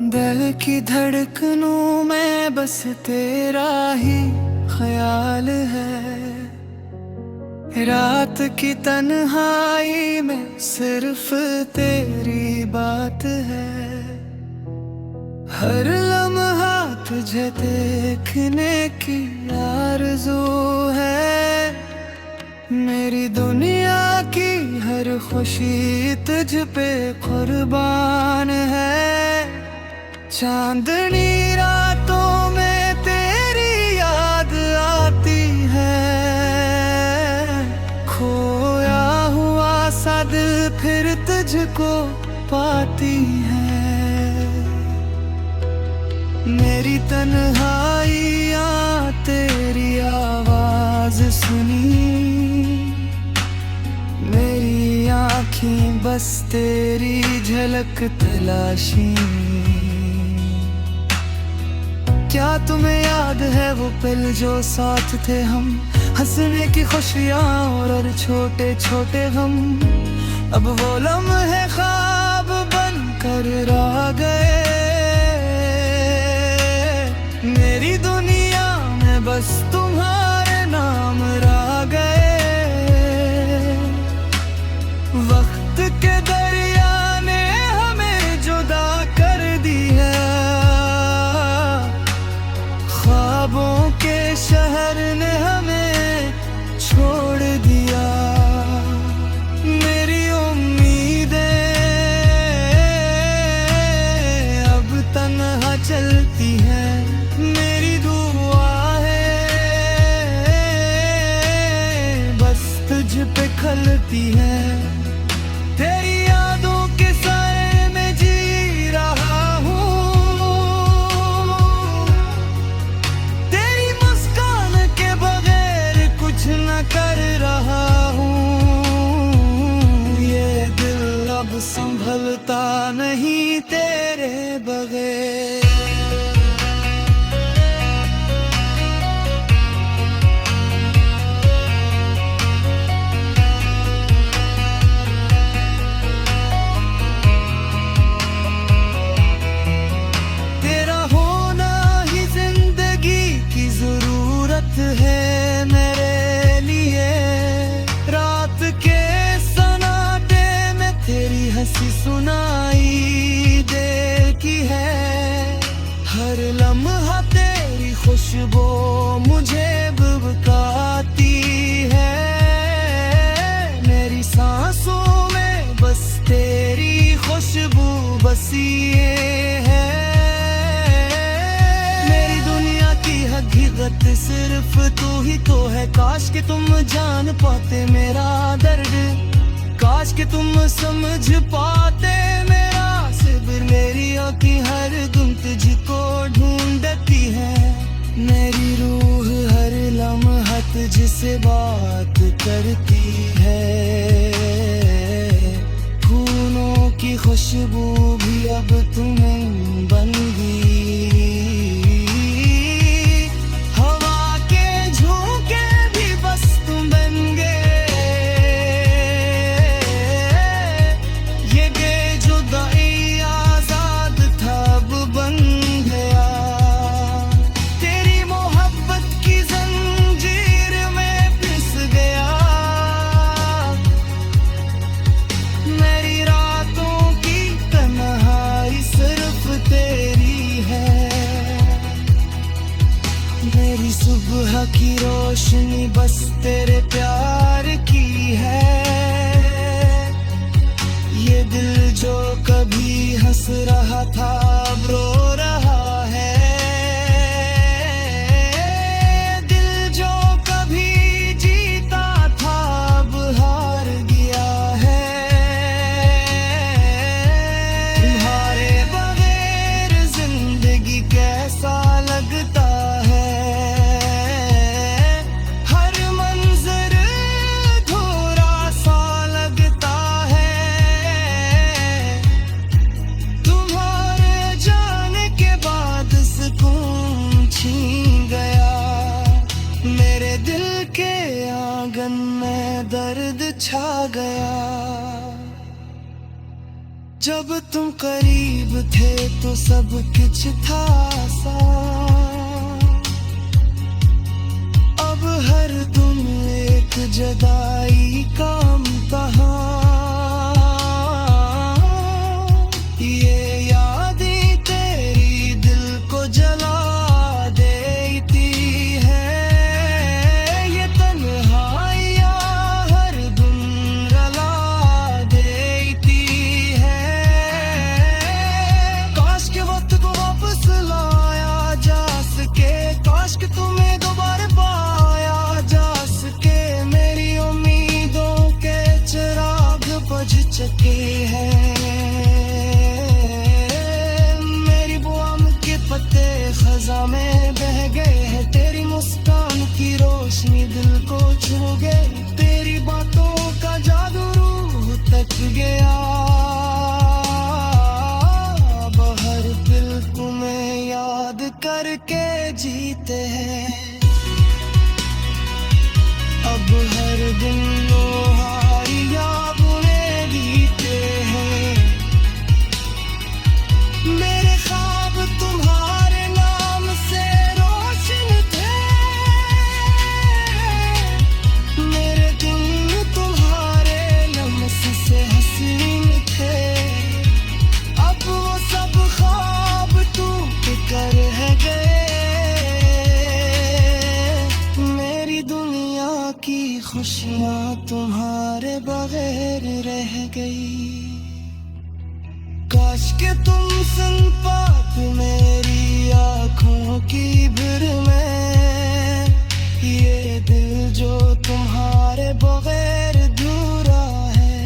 दिल की धड़कनों में बस तेरा ही ख्याल है। रात की तन्हाई में सिर्फ तेरी बात है। हर लम्हा तुझे देखने की आरज़ू है। मेरी दुनिया की हर खुशी तुझ पे कुर्बान है। चांदनी रातों में तेरी याद आती है। खोया हुआ सा दिल फिर तुझको पाती है। मेरी तन्हाइयाँ तेरी आवाज़ सुनी। मेरी आँखें बस तेरी झलक तलाशी। क्या तुम्हें याद है वो पल जो साथ थे हम, हंसने की खुशियाँ और छोटे छोटे गम। अब वो लम्हे ख्वाब बन कर रह गए। मेरी दुनिया में बस तुम्हारे नाम रह गए। वक्त के दरिया ने हमें जुदा कर दिया। ख्वाबों के शहर ने हमें छोड़ दिया। मेरी उम्मीदें अब तन्हा चलती हैं। मेरी दुआ है बस तुझ पे खलती है। तेरी यादों के साए में जी रहा हूँ। तेरी मुस्कान के बगैर कुछ न कर रहा हूँ। ये दिल अब संभलता नहीं तेरे बगैर। है मेरे लिए रात के सन्नाटे में तेरी हंसी सुनाई देती है। हर लम्हा तेरी खुशबू मुझे बहकाती है। मेरी सांसों में बस तेरी खुशबू बसी है। हकीकत सिर्फ तू ही तो है। काश कि तुम जान पाते मेरा दर्द। काश कि तुम समझ पाते मेरा सिबिर। मेरी आँखें हर गुम तुझको ढूंढती है। मेरी रूह हर लम्हा तुझसे बात करती है। फूलों की खुशबू भी अब तुम्हें बन गई। मेरी सुबह की रोशनी बस तेरे प्यार की है। ये दिल जो कभी हंस रहा था अब रो रहा है। दिल जो कभी जीता था अब हार गया है। तुम्हारे बगैर जिंदगी कैसा लगता है। दर्द छा गया जब तुम करीब थे तो सब कुछ था आसान, अब हर दम एक जुदाई का इम्तिहान। ये यादें तेरी दिल को जला देती है, ये तन्हाइयाँ हर दम रुला देती है। काश के वक्त को वापस लाया जा सके, काश के तुम्हें दोबारा पाया जा सके। मेरी उम्मीदों के चिराग बुझ चुके हैं, मेरी बुआम के पत्ते खज़ां में बह गए हैं। तेरी मुस्कान की रोशनी दिल को छू गई, तेरी बातों का जादू रूह तक गया। अब हर दिल तुम्हें याद करके जीते हैं, अब हर दिन लोहारी याद में जीते हैं। मेरे ख्वाब तुम्हारे नाम से रोशन थे, मेरे दिन तुम्हारे लम्स से हसीन थे। अब वो सब ख्वाब टूट कर है गए, मेरी दुनिया की खुशियाँ तुम्हारे बगैर रह गई। काश के तुम सुन पाते मेरी आँखों की भीड़ में, ये दिल जो तुम्हारे बगैर अधूरा है।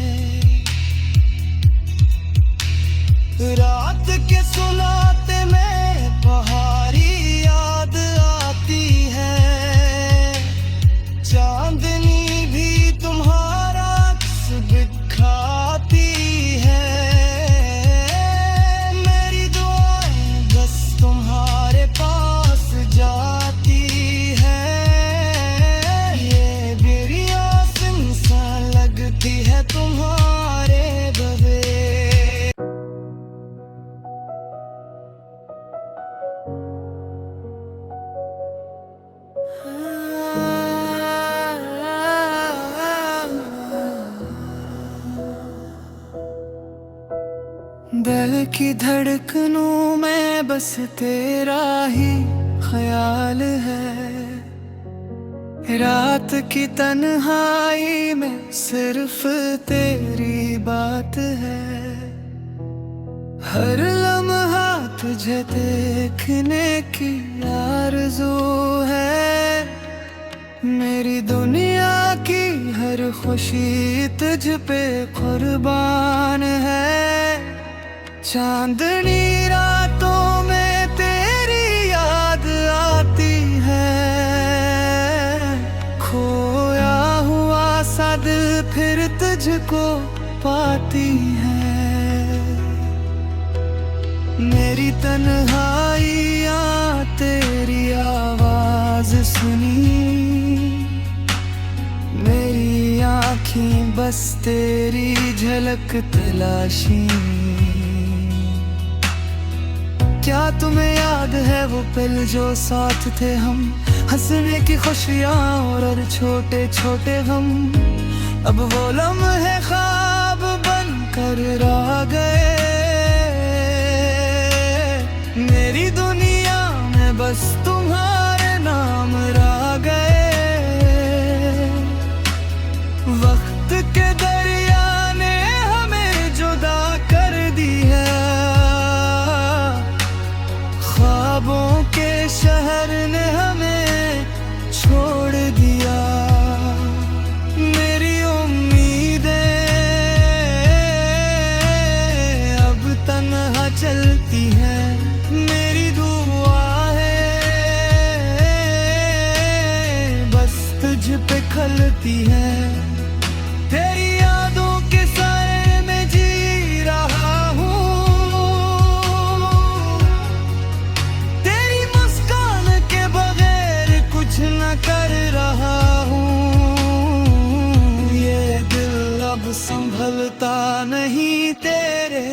रात के सुनाते में पहाड़ी याद आती है, चांदनी भी तुम्हारा अक्स दिखाती है। मेरी दुआएं बस तुम्हारे पास जाती है, ये बिरिया इंसान लगती है तुम्हारे बगैर। दिल की धड़कनों में बस तेरा ही ख्याल है, रात की तन्हाई में सिर्फ तेरी बात है। हर लम्हा तुझे देखने की आरज़ू है, मेरी दुनिया की हर खुशी तुझ पे कुर्बान है। चांदनी रातों में तेरी याद आती है, खोया हुआ सा दिल फिर तुझको पाती है। मेरी तन्हाइयाँ तेरी आवाज़ सुनी, मेरी आँखें बस तेरी झलक तलाशी। क्या तुम्हें याद है वो पल जो साथ थे हम, हंसने की खुशियाँ और छोटे छोटे गम। अब वो लम्हे ख्वाब बन कर रह गए, मेरी दुनिया में बस तुम्हारे नाम रह गए। वक्त के दरिया ने हमें जुदा कर दी है, ख्वाबों के शहर ने हमें छोड़ दिया। मेरी उम्मीदें अब तन्हा चलती हैं, मेरी दुआ है बस तुझ पे खलती है। तेरी यादों के साए में जी रहा हूँ, तेरी मुस्कान के बगैर कुछ न कर रहा हूँ। ये दिल अब संभलता नहीं तेरे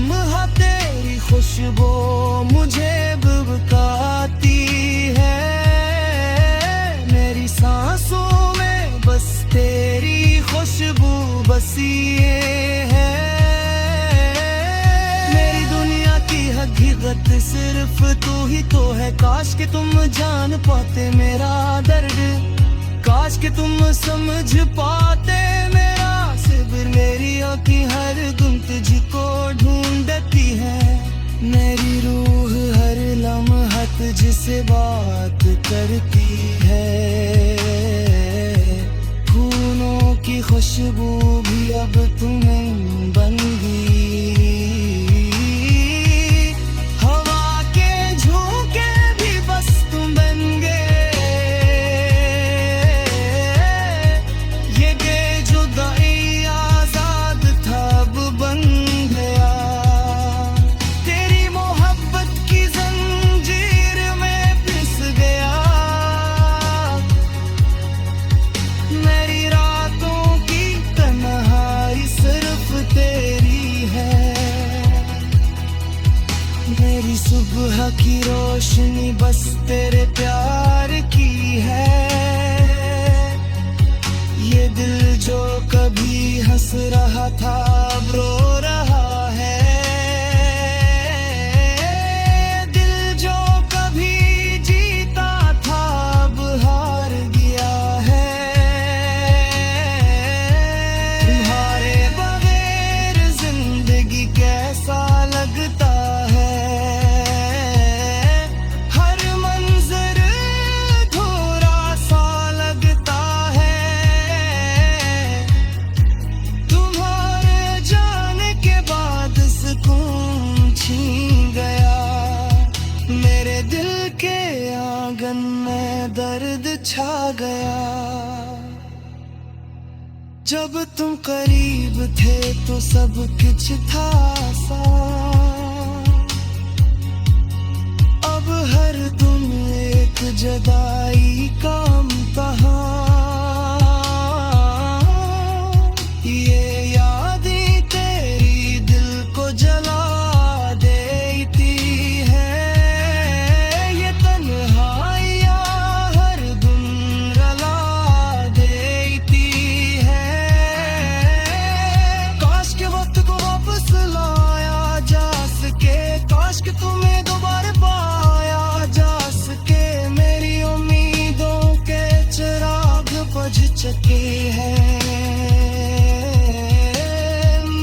लम्हा तेरी खुशबू मुझे बहकाती है। मेरी सांसों में बस तेरी खुशबू बसी है। मेरी दुनिया की हकीकत सिर्फ तू ही तो है। काश कि तुम जान पाते मेरा दर्द, काश कि तुम समझ पाते मेरा सब्र। मेरी आँखें हर गुम तुझको ढूंढती है। मेरी रूह हर लम्हा तुझसे बात करती है। फूलों की खुशबू भी अब तुम्हें बन गई। हवा के झोंके भी बस तुम बन गए। ये बेजुदाई आजाद था अब बन गया। तेरी मोहब्बत की जंजीर में पिस गया। मेरी रातों की तन्हाई सिर्फ तेरी है। मेरी सुबह की रोशनी बस तेरे प्यार की है। ये दिल जो कभी हंस रहा था अब रो रहा है। दिल जो कभी जीता था अब हार गया है। तुम्हारे बगैर जिंदगी कैसा लगता है। हर मंजर थोड़ा सा लगता है। तुम्हारे जाने के बाद सुकून छीन गया। मेरे दिल के आंगन में दर्द छा गया। जब तुम करीब थे तो सब कुछ था आसान। अब हर तुम एक जुदाई का इम्तिहान। ये यादें तेरी दिल को जला देती है। ये तन्हाइयाँ हर दिन रुला देती है। काश के वक्त को वापस लाया जा सके। काश कि तुम्हें दोबारा पाया जा सके। मेरी उम्मीदों के चिराग बुझ चुके हैं।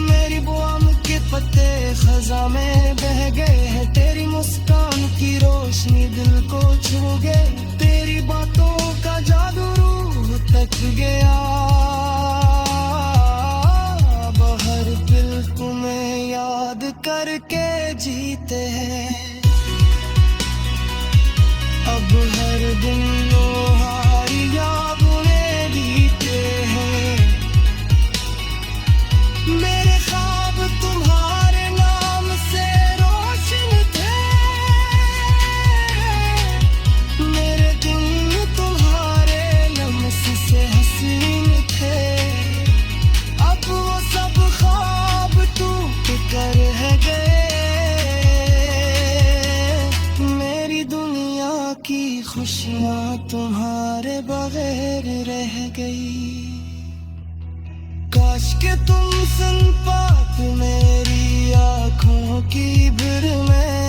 मेरी बुआम के पत्ते खजा में बह गए हैं। तेरी मुस्कान की रोशनी दिल को छू गए। तेरी बातों का जादू रूह तक गया। अब हर दिल तुम्हें याद करके जीते हैं। अब हर दिन लोहारियाँ बुने बीते हैं। मेरे ख्वाब तुम्हारे नाम से रोशन थे। मेरे दिन तुम्हारे लम्स से हसीन थे। अब वो सब ख्वाब टूट कर है गए। मेरी दुनिया की खुशियाँ तुम्हारे बगैर रह गई। काश के तुम सुन पाते मेरी आँखों की भीड़ में।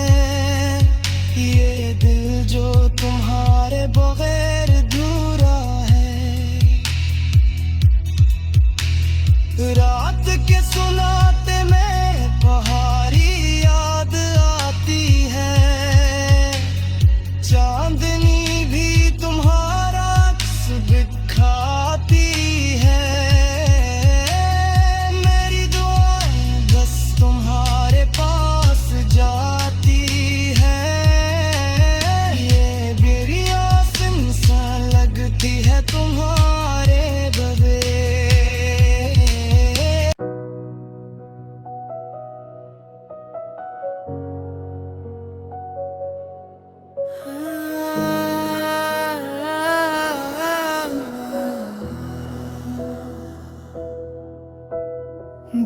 ये दिल जो तुम्हारे बगैर अधूरा है। रात के सुनाते में पहाड़ी याद आती है। चांदनी भी तुम्हारा अक्स दिखाती है। मेरी दुआएं बस तुम्हारे पास जाती है। ये बिरिया सा लगती है तुम्हारे बगैर।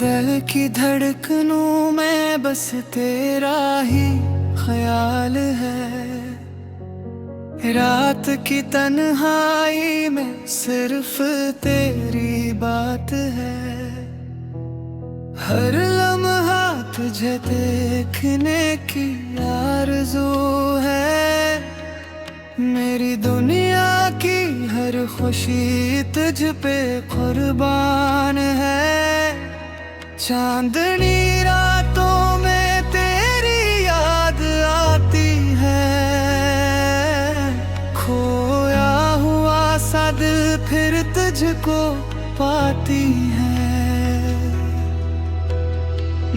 दिल की धड़कनों में बस तेरा ही ख्याल है। रात की तन्हाई में सिर्फ तेरी बात है। हर लम्हा तुझे देखने की आरज़ू है। मेरी दुनिया की हर खुशी तुझ पे कुर्बान है। चांदनी रातों में तेरी याद आती है। खोया हुआ सा दिल फिर तुझको पाती है।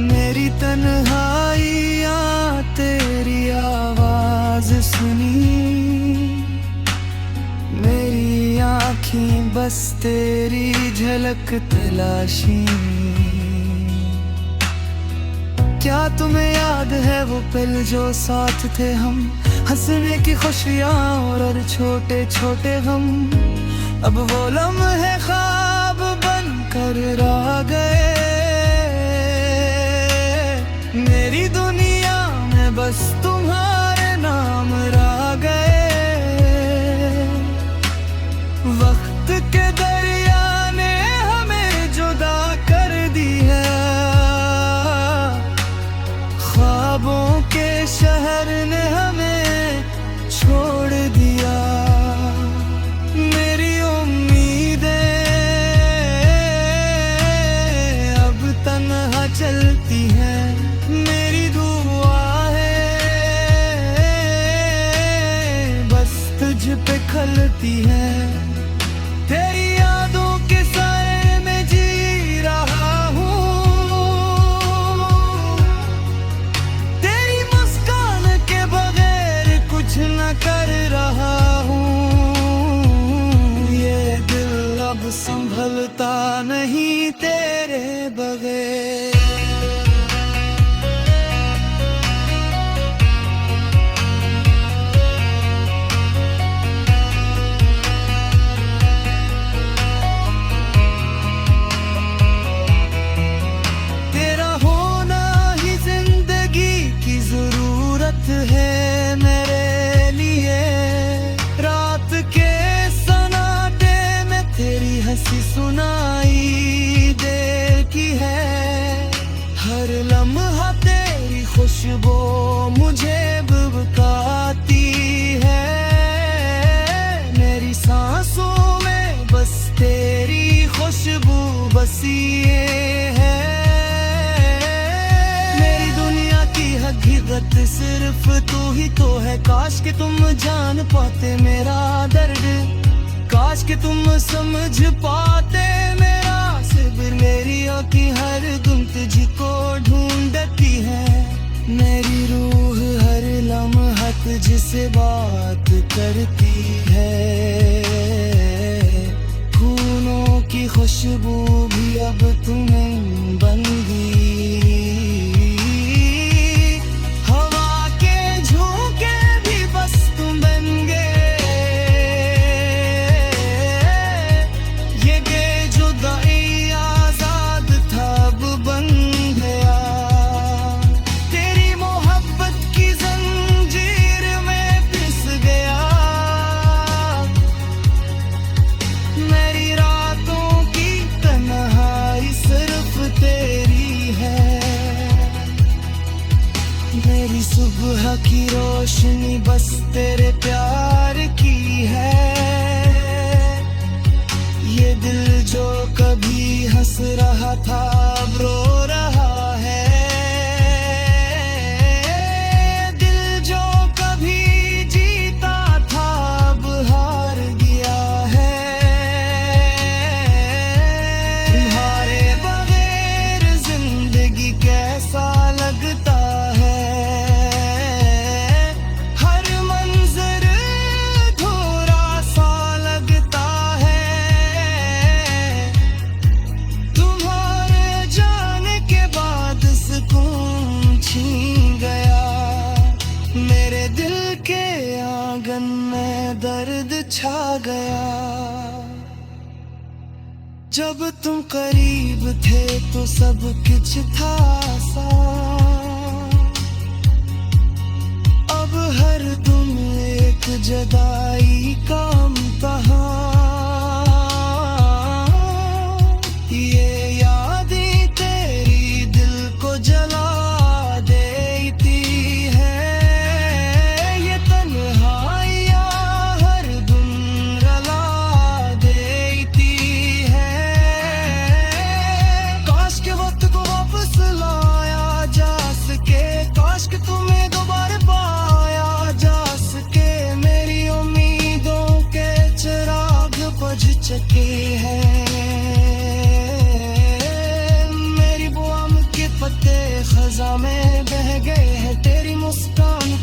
मेरी तन्हाइयाँ तेरी आवाज़ सुनी। मेरी आँखें बस तेरी झलक तलाशी। क्या तुम्हें याद है वो पल जो साथ थे हम, हंसने की खुशियाँ और छोटे छोटे गम। अब वो लम्हे ख्वाब बन कर रह गए। मेरी दुनिया में बस तुम्हारे नाम रह गए। वक्त के दरिया ने हमें जुदा कर दिया। ख्वाबों के शहर ने हमें छोड़ दिया। मेरी उम्मीदें अब तन्हा चलती हैं। मेरी दुआ है बस तुझ पे खलती है। तेरी यादों के साए में जी रहा हूँ। तेरी मुस्कान के बगैर कुछ न कर रहा हूँ। ये दिल अब संभलता नहीं तेरे बगैर। है मेरे लिए रात के सन्नाटे में तेरी हंसी सुनाई देती है। हर लम्हा तेरी खुशबू मुझे बहकाती है। मेरी सांसों में बस तेरी खुशबू बसी है। हकीकत सिर्फ तू ही तो है। काश कि तुम जान पाते मेरा दर्द। काश कि तुम समझ पाते मेरा सब्र। मेरी आँखें हर गुम तुझको ढूंढती है। मेरी रूह हर लम्हा तुझसे बात करती है। फूलों की खुशबू भी अब तुम्हें बन गई। मेरी सुबह की रोशनी बस तेरे प्यार की है। ये दिल जो कभी हंस रहा था अब रो रहा है। दिल जो कभी जीता था अब हार गया है। तुम्हारे बगैर जिंदगी कैसा लगता है। आंगन में दर्द छा गया। जब तुम करीब थे तो सब कुछ था आसान।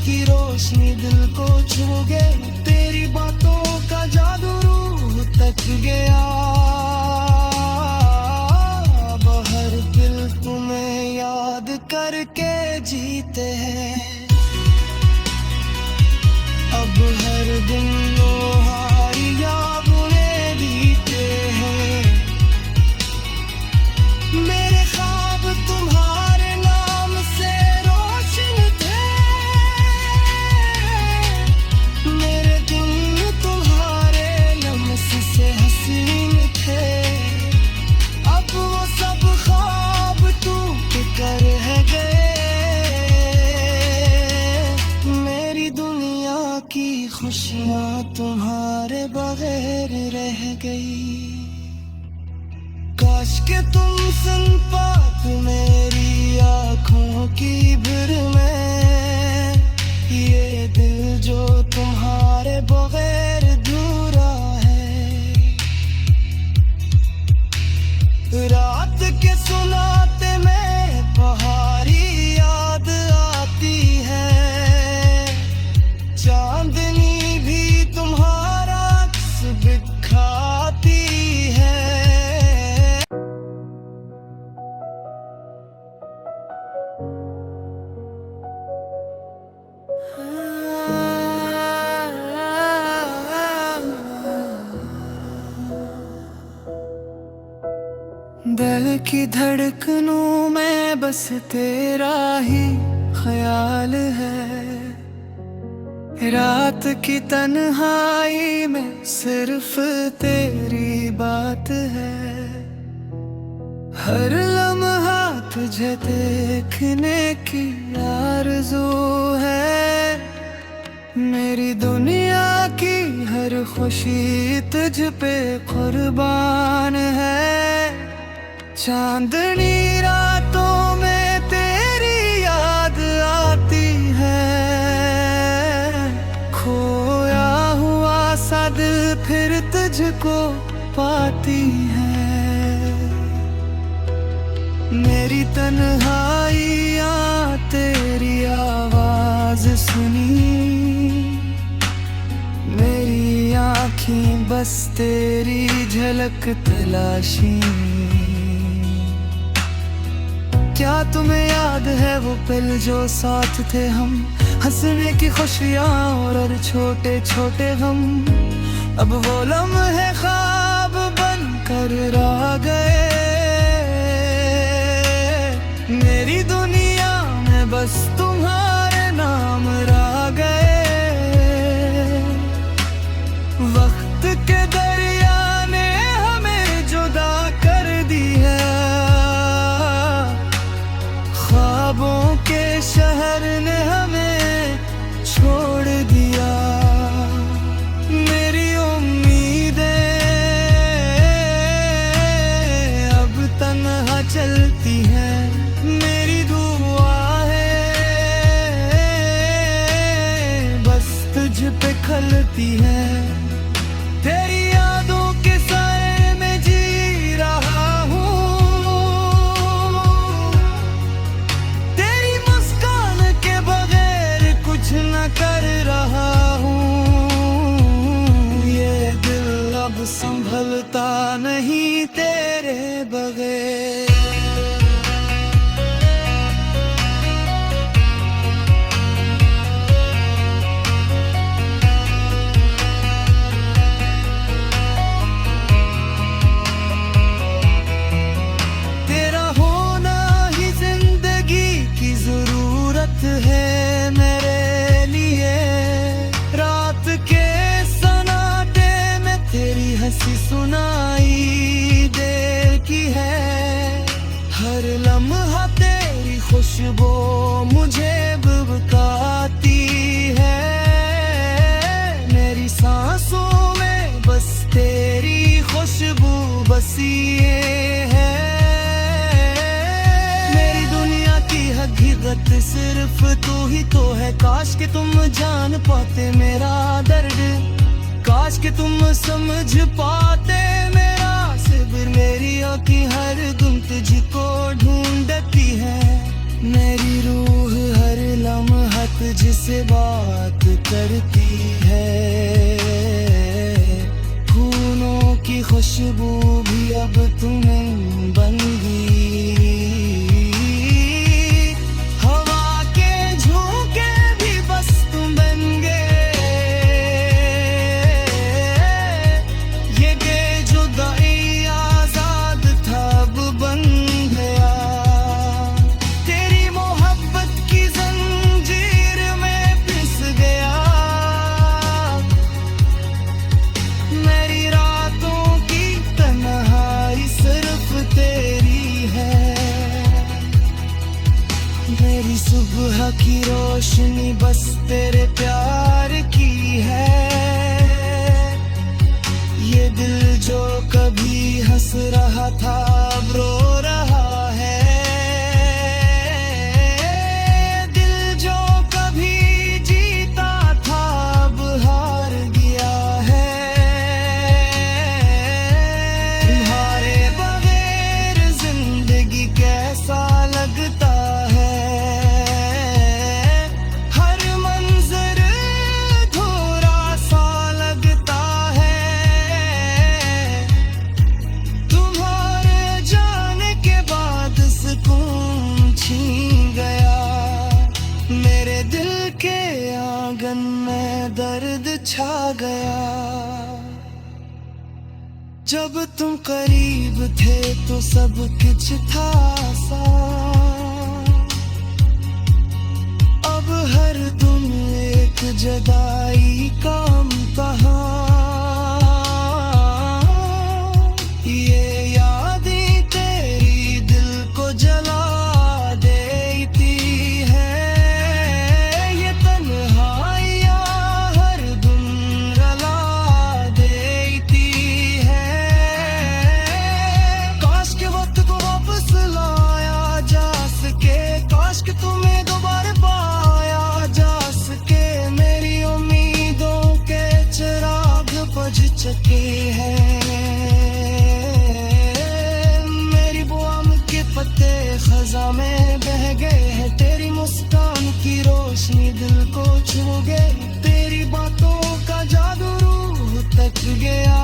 की रोशनी दिल को छू गई, तेरी बातों का जादू रूह तक गया। अब हर दिल तुम्हें याद करके जीते हैं, अब हर दिन लोहारी याद उन्हें बीते हैं। मेरे ख्वाब तुम्हारे नाम से रोशन थे, मेरे दिन तुम्हारे लम्स से हसीन थे। अब वो सब ख्वाब टूट कर है गए, मेरी दुनिया की खुशियाँ तुम्हारे बगैर रह गई। काश के तुम सुन पाते मेरी आँखों की भीड़ में, ये दिल जो तुम्हारे बगैर अधूरा है। रात के सुनाते में पहाड़ी याद आती है, चांदनी भी तुम्हारा अक्स दिखाती है। दिल की धड़कनों में बस तेरा ही ख्याल है, रात की तन्हाई में सिर्फ तेरी बात है। हर लम्हा तुझे देखने की आरज़ू है, मेरी दुनिया की हर खुशी तुझ पे कुर्बान है। चांदनी रातों में तेरी याद आती है, खोया हुआ सा दिल फिर तुझको पाती है। मेरी तन्हाइयाँ तेरी आवाज़ सुनी, मेरी आँखें बस तेरी झलक तलाशी। क्या तुम्हें याद है वो पल जो साथ थे हम, हंसने की खुशियाँ और छोटे छोटे गम। अब वो लम्हे ख्वाब बन कर रह गए, मेरी दुनिया में बस तुम्हारे नाम रह गए। वक्त के दरिया ने हमें जुदा कर दी है, ख्वाबों के शहर ने हमें छोड़ दिया। मेरी उम्मीदें अब तन्हा चलती हैं, मेरी दुआएं बस तुझ पे खलती हैं। तेरी यादों के साए में जी रहा हूँ, तेरी मुस्कान के बगैर कुछ न कर रहा हूँ। ये दिल अब संभलता नहीं तेरे बगैर। है मेरे लिए रात के सन्नाटे में तेरी हंसी सुनाई देती है। हर लम्हा तेरी खुशबू मुझे बताती है, मेरी सांसों में बस तेरी खुशबू बसी है। हकीकत सिर्फ तू ही तो है, काश कि तुम जान पाते मेरा दर्द, काश कि तुम समझ पाते मेरा सब्र। मेरी आँखें हर गुम तुझको ढूंढती है, मेरी रूह हर लम्हा जिसे बात करती है, खूनों की खुशबू भी अब तुम्हें बन गई। हवा के झोंके भी बस तुम बन गए। ये बेजुदाई आजाद था अब बन गया। तेरी मोहब्बत की जंजीर में पिस गया। मेरी रातों की तन्हाई सिर्फ तेरी है। मेरी सुबह की रोशनी बस तेरे प्यार की है। ये दिल जो कभी हंस रहा था अब रो रहा है। दिल जो कभी जीता था अब हार गया है। तुम्हारे बगैर जिंदगी कैसा लगता है। हर मंजर अधूरा सा लगता है। तुम्हारे जाने के बाद सुकून छीन गया। मेरे दिल के आंगन में दर्द छा गया। जब तुम करीब थे तो सब कुछ था आसान। अब हर तुम एक जुदाई का इम्तिहान। ये यादें तेरी दिल को जला देती है। ये तन्हाइयाँ हर दिन रुला देती है। काश के वक्त को वापस लाया जा सके। काश के तुम्हें दोबारा पाया जा सके। मेरी उम्मीदों के चिराग बुझ चुके हैं। मेरी बुआम के पत्ते खजा में बह गए हैं। तेरी मुस्कान की रोशनी दिल को छू गई। तेरी बातों का जादू रूह तक गया।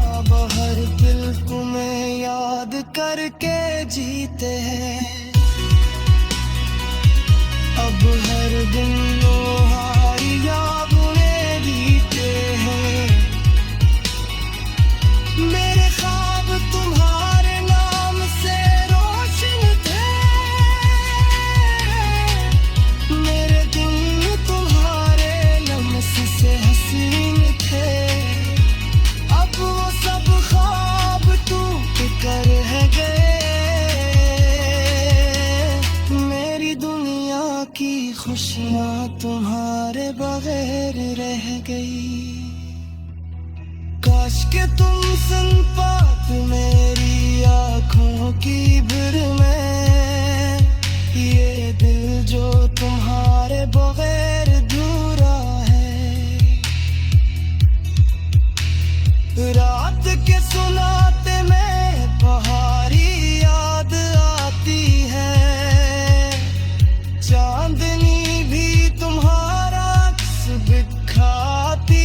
अब हर दिल तुम्हें याद करके जीते हैं। अब हर दिन लोहारी यादें बीते हैं। मेरे ख्वाब तुम्हारे नाम से रोशन थे। मेरे दिन तुम्हारे लम्स से हसीन थे। अब वो सब ख्वाब टूट कर है गए। मेरी दुनिया की खुशियाँ तुम्हारे बगैर रह गई। काश के तुम सुन पाते मेरी आँखों की भीड़ में। ये दिल जो तुम्हारे बगैर अधूरा है। रात के सुनाते में पहाड़ी याद आती है। चांदनी भी तुम्हारा अक्स दिखाती